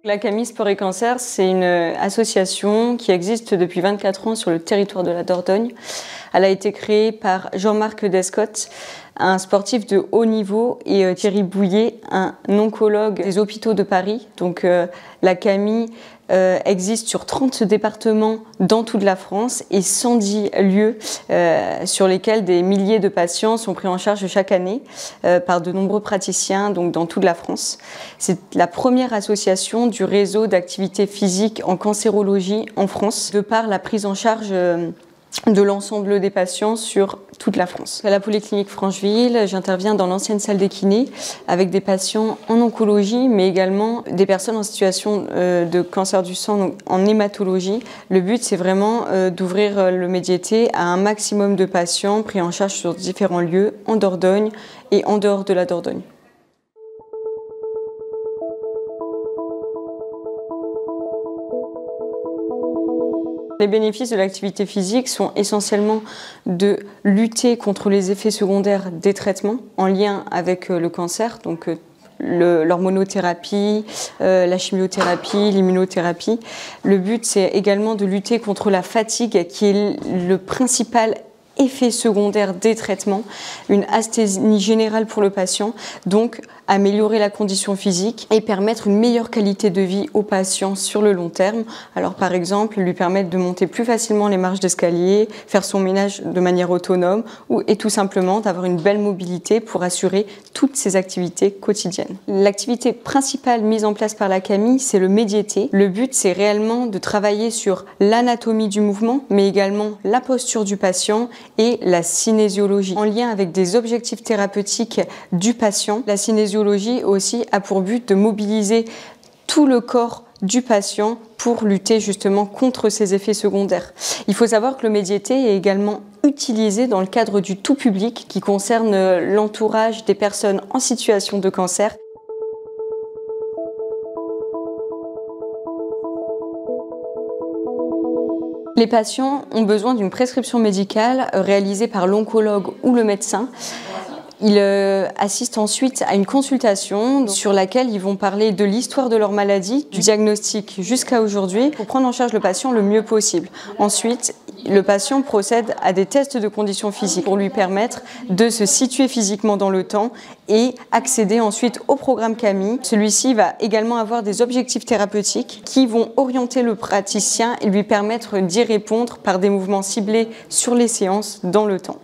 La Camille Sport et Cancer, c'est une association qui existe depuis 24 ans sur le territoire de la Dordogne. Elle a été créée par Jean-Marc Descottes, un sportif de haut niveau, et Thierry Bouillet, un oncologue des hôpitaux de Paris. Donc la Camille existe sur 30 départements dans toute la France et 110 lieux sur lesquels des milliers de patients sont pris en charge chaque année par de nombreux praticiens donc dans toute la France. C'est la première association du réseau d'activité physique en cancérologie en France, de par la prise en charge de l'ensemble des patients sur toute la France. À la Polyclinique Francheville, j'interviens dans l'ancienne salle des kinés avec des patients en oncologie, mais également des personnes en situation de cancer du sang, donc en hématologie. Le but, c'est vraiment d'ouvrir le Médiété à un maximum de patients pris en charge sur différents lieux en Dordogne et en dehors de la Dordogne. Les bénéfices de l'activité physique sont essentiellement de lutter contre les effets secondaires des traitements en lien avec le cancer, donc l'hormonothérapie, la chimiothérapie, l'immunothérapie. Le but, c'est également de lutter contre la fatigue qui est le principal effet secondaire des traitements, une asthénie générale pour le patient, donc améliorer la condition physique et permettre une meilleure qualité de vie au patient sur le long terme. Alors par exemple, lui permettre de monter plus facilement les marches d'escalier, faire son ménage de manière autonome et tout simplement d'avoir une belle mobilité pour assurer toutes ses activités quotidiennes. L'activité principale mise en place par la Camille, c'est le Médiété. Le but, c'est réellement de travailler sur l'anatomie du mouvement, mais également la posture du patient et la cinésiologie. En lien avec des objectifs thérapeutiques du patient, la cinésiologie aussi a pour but de mobiliser tout le corps du patient pour lutter justement contre ces effets secondaires. Il faut savoir que le Médiété est également utilisé dans le cadre du tout public qui concerne l'entourage des personnes en situation de cancer. Les patients ont besoin d'une prescription médicale réalisée par l'oncologue ou le médecin. Ils assistent ensuite à une consultation sur laquelle ils vont parler de l'histoire de leur maladie, du diagnostic jusqu'à aujourd'hui, pour prendre en charge le patient le mieux possible. Ensuite, le patient procède à des tests de conditions physiques pour lui permettre de se situer physiquement dans le temps et accéder ensuite au programme Camille. Celui-ci va également avoir des objectifs thérapeutiques qui vont orienter le praticien et lui permettre d'y répondre par des mouvements ciblés sur les séances dans le temps.